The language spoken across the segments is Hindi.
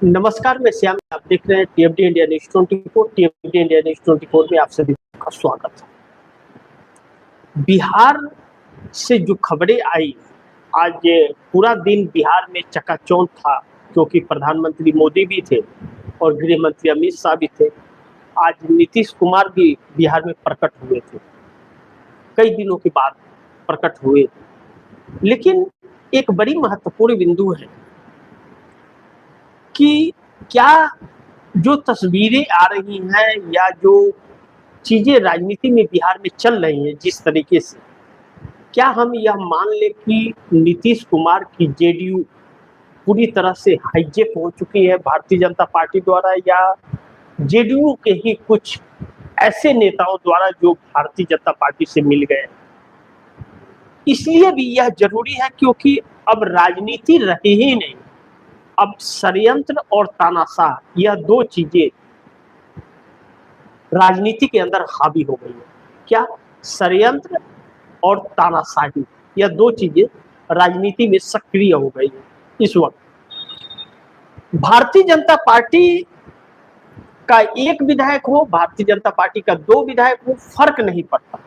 नमस्कार, मैं श्याम। आप देख रहे हैं टीएफडी इंडिया न्यूज 24। टीएफडी इंडिया न्यूज 24 में आप सभी का स्वागत है। बिहार से जो खबरें आई, आज पूरा दिन बिहार में चकाचौंध था, क्योंकि प्रधानमंत्री मोदी भी थे और गृह मंत्री अमित शाह भी थे। आज नीतीश कुमार भी बिहार में प्रकट हुए थे, कई दिनों के बाद प्रकट हुए। लेकिन एक बड़ी महत्वपूर्ण बिंदु है कि क्या जो तस्वीरें आ रही हैं या जो चीजें राजनीति में बिहार में चल रही हैं जिस तरीके से, क्या हम यह मान लें कि नीतीश कुमार की जेडीयू पूरी तरह से हाईजेक हो चुकी है भारतीय जनता पार्टी द्वारा, या जेडीयू के ही कुछ ऐसे नेताओं द्वारा जो भारतीय जनता पार्टी से मिल गए? इसलिए भी यह जरूरी है क्योंकि अब राजनीति रही ही नहीं, अब षड्यंत्र और तानाशाह, यह दो चीजें राजनीति के अंदर हावी हो गई है। क्या? षड्यंत्र और तानाशाही, यह दो चीजें राजनीति में सक्रिय हो गई है इस वक्त। भारतीय जनता पार्टी का एक विधायक हो, भारतीय जनता पार्टी का दो विधायक हो, फर्क नहीं पड़ता,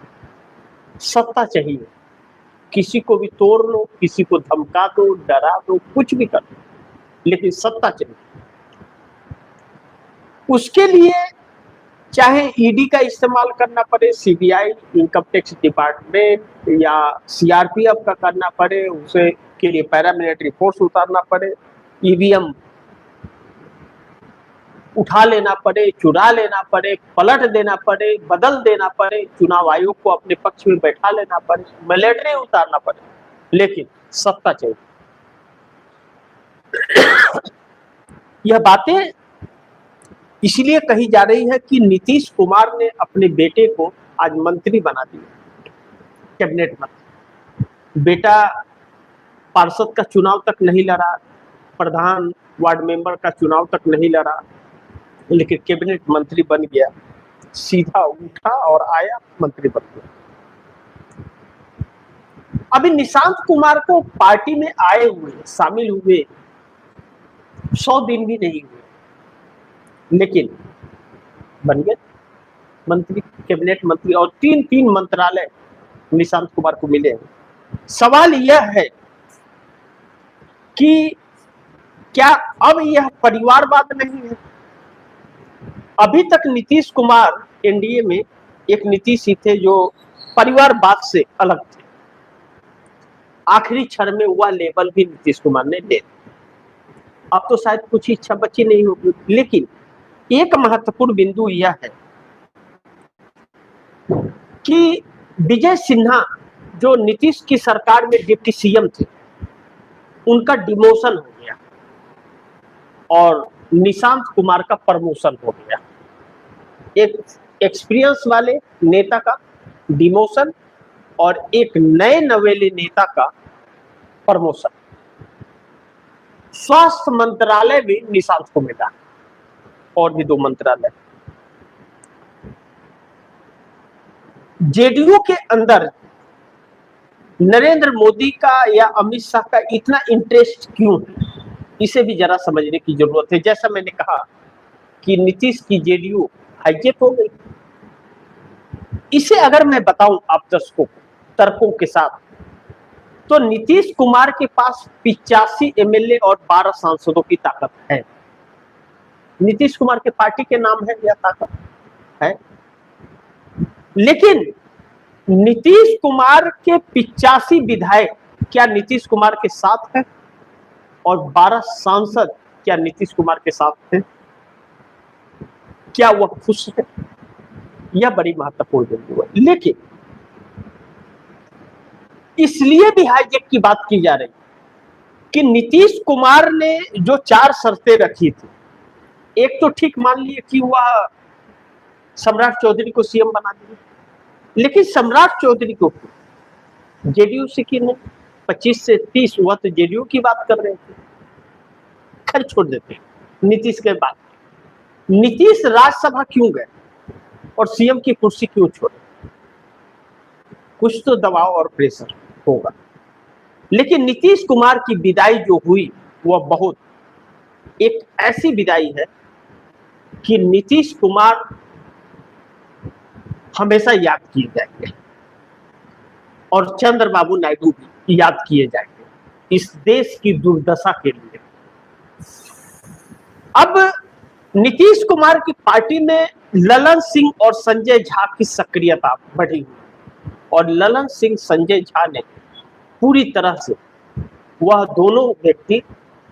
सत्ता चाहिए। किसी को भी तोड़ लो, किसी को धमका दो, डरा दो, कुछ भी कर दो, लेकिन सत्ता चाहिए। उसके लिए चाहे ईडी का इस्तेमाल करना पड़े, सीबीआई, इनकम टैक्स डिपार्टमेंट या सीआरपीएफ का करना पड़े, उसे के लिए पैरामिलिट्री फोर्स उतारना पड़े, ईवीएम उठा लेना पड़े, चुरा लेना पड़े, पलट देना पड़े, बदल देना पड़े, चुनाव आयोग को अपने पक्ष में बैठा लेना पड़े, मिलिट्री उतारना पड़े, लेकिन सत्ता चाहिए। यह बातें इसलिए कही जा रही है कि नीतीश कुमार ने अपने बेटे को आज मंत्री बना दिया, कैबिनेट मंत्री। बेटा पार्षद का चुनाव तक नहीं लड़ा, प्रधान वार्ड मेंबर का चुनाव तक नहीं लड़ा, लेकिन कैबिनेट मंत्री बन गया, सीधा उठा और आया, मंत्री बन गया। अभी निशांत कुमार को पार्टी में आए हुए, शामिल हुए 100 दिन भी नहीं हुए, लेकिन बन गए मंत्री, कैबिनेट मंत्री, और तीन मंत्रालय निशांत कुमार को मिले हैं। सवाल यह है कि क्या अब यह परिवारवाद नहीं है? अभी तक नीतीश कुमार एनडीए में एक नीतीश ही थे जो परिवारवाद से अलग थे। आखिरी क्षण में वह लेबल भी नीतीश कुमार ने ले दिया। अब तो शायद कुछ इच्छा बची नहीं होगी, लेकिन एक महत्वपूर्ण बिंदु यह है कि विजय सिन्हा जो नीतीश की सरकार में डिप्टी सीएम थे, उनका डिमोशन हो गया और निशांत कुमार का प्रमोशन हो गया। एक एक्सपीरियंस वाले नेता का डिमोशन और एक नए नवेले नेता का प्रमोशन। स्वास्थ्य मंत्रालय भी निशांत को मिला और भी 2 मंत्रालय। जेडीयू के अंदर नरेंद्र मोदी का या अमित शाह का इतना इंटरेस्ट क्यों है, इसे भी जरा समझने की जरूरत है। जैसा मैंने कहा कि नीतीश की जेडीयू हाईजेक हो गई, इसे अगर मैं बताऊं आप दर्शकों को तर्कों के साथ, तो नीतीश कुमार के पास 85 एमएलए और 12 सांसदों की ताकत है। नीतीश कुमार के पार्टी के नाम है यह ताकत है, लेकिन नीतीश कुमार के 85 विधायक क्या नीतीश कुमार के साथ है और 12 सांसद क्या नीतीश कुमार के साथ हैं? क्या वह खुश है? यह बड़ी महत्वपूर्ण बिंदु है। लेकिन इसलिए भी हाईजेक की बात की जा रही कि नीतीश कुमार ने जो 4 शर्तें रखी थी, एक तो ठीक मान लिए कि वह सम्राट चौधरी को सीएम बना दिया, लेकिन सम्राट चौधरी को जेडीयू से की नहीं, 25 से 30 हुआ तो जेडीयू की बात कर रहे थे। खैर छोड़ देते हैं नीतीश के बाद। नीतीश राज्यसभा क्यों गए और सीएम की कुर्सी क्यों छोड़े? कुछ तो दबाव और प्रेशर होगा, लेकिन नीतीश कुमार की विदाई जो हुई वह बहुत एक ऐसी विदाई है कि नीतीश कुमार हमेशा याद किए जाएंगे और चंद्रबाबू नायडू भी याद किए जाएंगे इस देश की दुर्दशा के लिए। अब नीतीश कुमार की पार्टी में ललन सिंह और संजय झा की सक्रियता बढ़ी हुई और ललन सिंह संजय झा ने पूरी तरह से वह दोनों व्यक्ति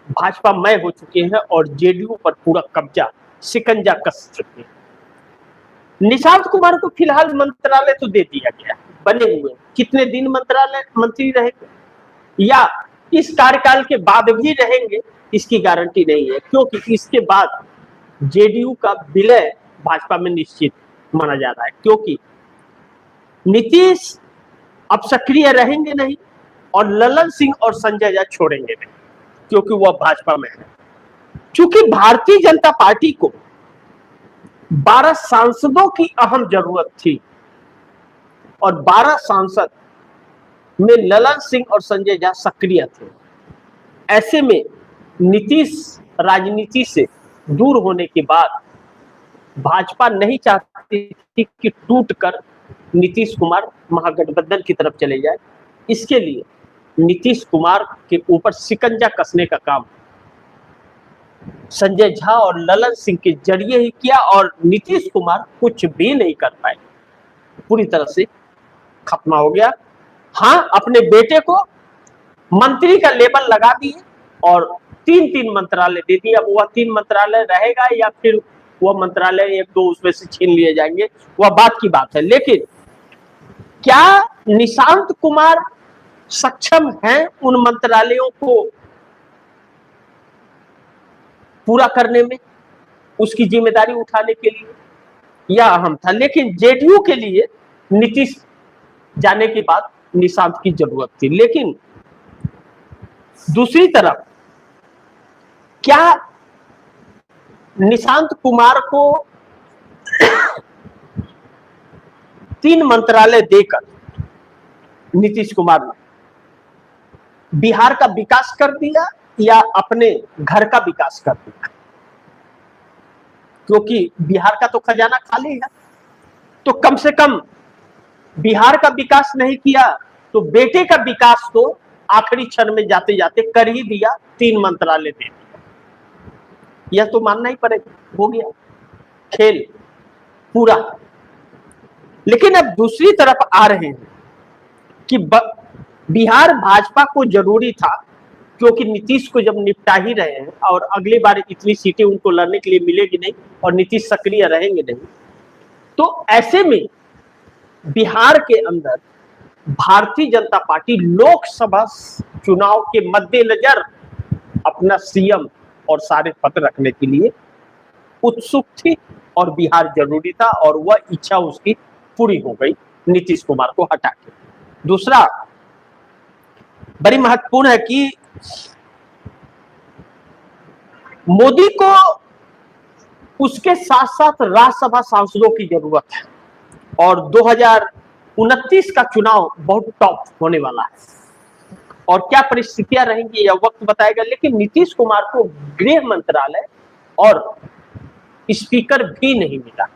भाजपा मय हो चुके हैं और जेडीयू पर पूरा कब्जा शिकंजा कस चुके हैं। निशांत कुमार को फिलहाल मंत्रालय तो दे दिया गया, बने हुए, कितने दिन मंत्रालय मंत्री रहेंगे या इस कार्यकाल के बाद भी रहेंगे इसकी गारंटी नहीं है, क्योंकि इसके बाद जेडीयू का विलय भाजपा में निश्चित माना जा रहा है, क्योंकि नीतीश अब सक्रिय रहेंगे नहीं और ललन सिंह और संजय झा छोड़ेंगे नहीं, क्योंकि वह भाजपा में है। चूंकि भारतीय जनता पार्टी को 12 सांसदों की अहम जरूरत थी और 12 सांसद में ललन सिंह और संजय झा सक्रिय थे, ऐसे में नीतीश राजनीति से दूर होने के बाद भाजपा नहीं चाहती थी कि टूटकर नीतीश कुमार महागठबंधन की तरफ चले जाए। इसके लिए नीतीश कुमार के ऊपर शिकंजा कसने का काम संजय झा और ललन सिंह के जरिए ही किया और नीतीश कुमार कुछ भी नहीं कर पाए, पूरी तरह से खत्म हो गया। हाँ, अपने बेटे को मंत्री का लेबल लगा दिए और 3 मंत्रालय दे दिए। अब वह 3 मंत्रालय रहेगा या फिर वह मंत्रालय 1-2 उसमें से छीन लिए जाएंगे, वह बात की बात है। लेकिन क्या निशांत कुमार सक्षम हैं उन मंत्रालयों को पूरा करने में, उसकी जिम्मेदारी उठाने के लिए? यह अहम था। लेकिन जेडीयू के लिए नीतीश जाने के बाद निशांत की जरूरत थी। लेकिन दूसरी तरफ क्या निशांत कुमार को 3 मंत्रालय देकर नीतीश कुमार ने बिहार का विकास कर दिया या अपने घर का विकास कर दिया? क्योंकि बिहार का तो खजाना खाली है, तो कम से कम बिहार का विकास नहीं किया तो बेटे का विकास तो आखिरी क्षण में जाते जाते कर ही दिया, 3 मंत्रालय दे दिया। यह तो मानना ही पड़ेगा, हो गया खेल पूरा। लेकिन अब दूसरी तरफ आ रहे हैं कि बिहार भाजपा को जरूरी था, क्योंकि नीतीश को जब निपटा ही रहे हैं और अगली बार इतनी सीटें उनको लड़ने के लिए मिलेगी नहीं और नीतीश सक्रिय रहेंगे नहीं, तो ऐसे में बिहार के अंदर भारतीय जनता पार्टी लोकसभा चुनाव के मद्देनजर अपना सीएम और सारे पद रखने के लिए उत्सुक थी और बिहार जरूरी था और वह इच्छा उसकी पूरी हो गई नीतीश कुमार को हटा के। दूसरा बड़ी महत्वपूर्ण है कि मोदी को उसके साथ साथ राज्यसभा सांसदों की जरूरत है और 2029 का चुनाव बहुत टॉप होने वाला है और क्या परिस्थितियां रहेंगी यह वक्त बताएगा। लेकिन नीतीश कुमार को गृह मंत्रालय और स्पीकर भी नहीं मिला,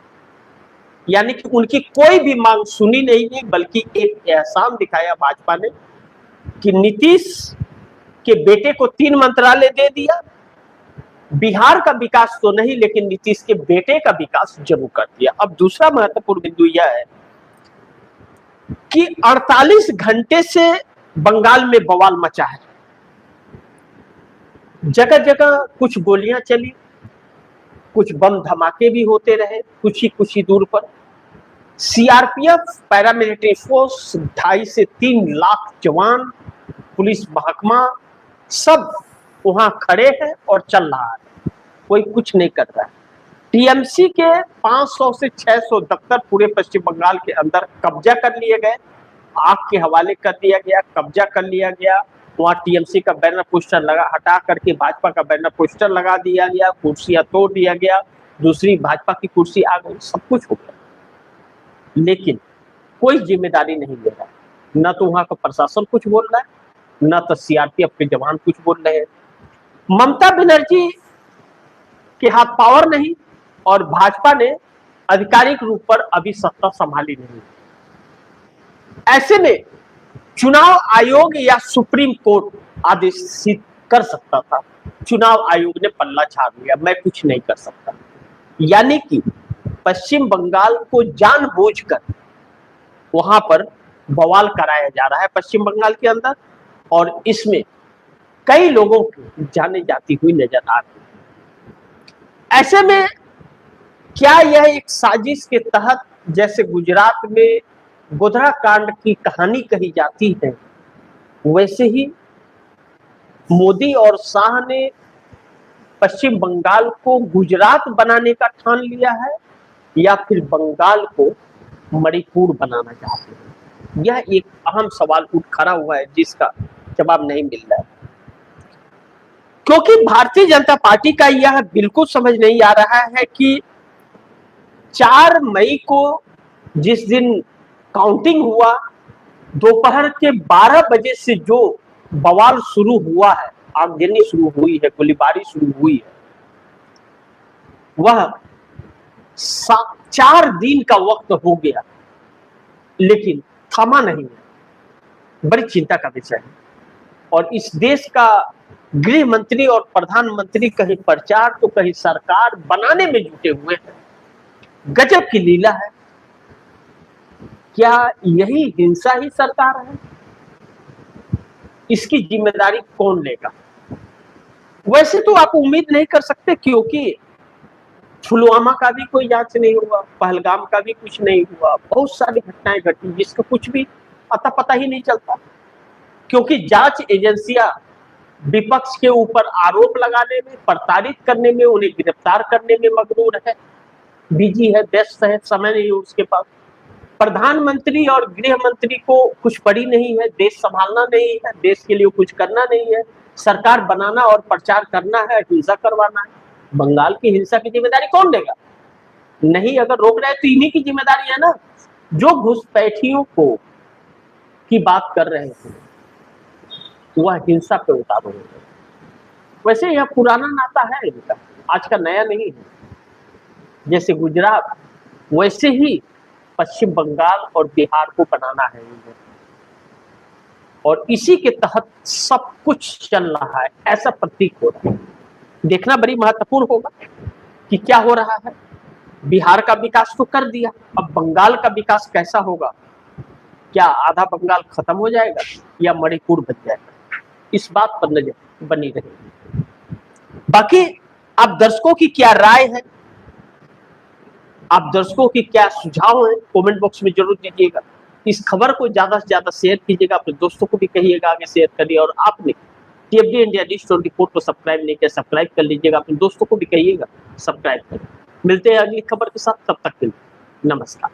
यानी कि उनकी कोई भी मांग सुनी नहीं गई, बल्कि एक एहसान दिखाया भाजपा ने कि नीतीश के बेटे को 3 मंत्रालय दे दिया, बिहार का विकास तो नहीं लेकिन नीतीश के बेटे का विकास जरूर कर दिया। अब दूसरा महत्वपूर्ण बिंदु यह है कि 48 घंटे से बंगाल में बवाल मचा है। जगह जगह कुछ गोलियां चली, कुछ बम धमाके भी होते रहे कुछ ही दूर पर। सीआरपीएफ, पैरामिलिट्री फोर्स, 2.5 से 3 लाख जवान, पुलिस महकमा सब वहां खड़े हैं और चल रहा है, कोई कुछ नहीं कर रहा है। टीएमसी के 500 से 600 दफ्तर पूरे पश्चिम बंगाल के अंदर कब्जा कर लिए गए, आग के हवाले कर दिया गया, कब्जा कर लिया गया। वहां टीएमसी का बैनर पोस्टर लगा, हटा करके भाजपा का बैनर पोस्टर लगा दिया गया, कुर्सियां तोड़ दिया गया, दूसरी भाजपा की कुर्सी आ गई, सब कुछ हो गया। लेकिन कोई जिम्मेदारी नहीं ले रहा, न तो वहां का प्रशासन कुछ बोल रहा है, न तो सीआरपीएफ के जवान कुछ बोल रहे हैं। ममता बनर्जी के हाथ पावर नहीं और भाजपा ने आधिकारिक रूप पर अभी सत्ता संभाली नहीं। ऐसे में चुनाव आयोग या सुप्रीम कोर्ट आदेशित कर सकता था, चुनाव आयोग ने पल्ला झाड़ लिया, मैं कुछ नहीं कर सकता। यानी कि पश्चिम बंगाल को जानबूझकर वहां पर बवाल कराया जा रहा है पश्चिम बंगाल के अंदर, और इसमें कई लोगों की जाने जाती हुई नजर आ रही है। ऐसे में क्या यह एक साजिश के तहत, जैसे गुजरात में गोधरा कांड की कहानी कही जाती है, वैसे ही मोदी और शाह ने पश्चिम बंगाल को गुजरात बनाने का ठान लिया है, या फिर बंगाल को मणिपुर बनाना चाहते हैं? यह एक अहम सवाल उठ खड़ा हुआ है जिसका जवाब नहीं मिल रहा है, क्योंकि भारतीय जनता पार्टी का यह बिल्कुल समझ नहीं आ रहा है कि 4 मई को जिस दिन काउंटिंग हुआ, दोपहर के 12 बजे से जो बवाल शुरू हुआ है, आगजनी शुरू हुई है, गोलीबारी शुरू हुई है, वह 4 दिन का वक्त हो गया लेकिन थमा नहीं है। बड़ी चिंता का विषय है। और इस देश का गृह मंत्री और प्रधानमंत्री कहीं प्रचार तो कहीं सरकार बनाने में जुटे हुए हैं। गजब की लीला है। क्या यही हिंसा ही सरकार है? इसकी जिम्मेदारी कौन लेगा? वैसे तो आप उम्मीद नहीं कर सकते, क्योंकि पुलवामा का भी कोई जांच नहीं हुआ, पहलगाम का भी कुछ नहीं हुआ, बहुत सारी घटनाएं घटी जिसका कुछ भी अता पता ही नहीं चलता, क्योंकि जांच एजेंसियां विपक्ष के ऊपर आरोप लगाने में, प्रताड़ित करने में, उन्हें गिरफ्तार करने में मगरूर है, बिजी है, व्यस्त है, समय नहीं है उसके पास। प्रधानमंत्री और गृह मंत्री को कुछ पड़ी नहीं है, देश संभालना नहीं है, देश के लिए कुछ करना नहीं है, सरकार बनाना और प्रचार करना है, हिंसा करवाना है। बंगाल की हिंसा की जिम्मेदारी कौन लेगा? नहीं, अगर रोक रहे तो इन्हीं की जिम्मेदारी है ना, जो घुसपैठियों को की बात कर रहे थे वह हिंसा पे उतारू हो गए। वैसे यह पुराना नाता है इनका, आज का नया नहीं है। जैसे गुजरात, वैसे ही पश्चिम बंगाल और बिहार को बनाना है इन्हें, और इसी के तहत सब कुछ चल रहा है, ऐसा प्रतीक हो रहा है। देखना बड़ी महत्वपूर्ण होगा कि क्या हो रहा है। बिहार का विकास तो कर दिया, अब बंगाल का विकास कैसा होगा? क्या आधा बंगाल खत्म हो जाएगा या मणिपुर बच जाएगा? इस बात पर नजर बनी रहेगी। बाकी आप दर्शकों की क्या राय है, आप दर्शकों की क्या सुझाव है, कमेंट बॉक्स में जरूर दीजिएगा। इस खबर को ज्यादा से ज्यादा शेयर कीजिएगा, अपने दोस्तों को भी कहिएगा आगे शेयर करिए, और आपने टीएफडी इंडिया डिश 24 को सब्सक्राइब नहीं किया, सब्सक्राइब कर लीजिएगा, अपने दोस्तों को भी कहिएगा सब्सक्राइब करें। मिलते हैं अगली खबर के साथ, तब तक के लिए नमस्कार।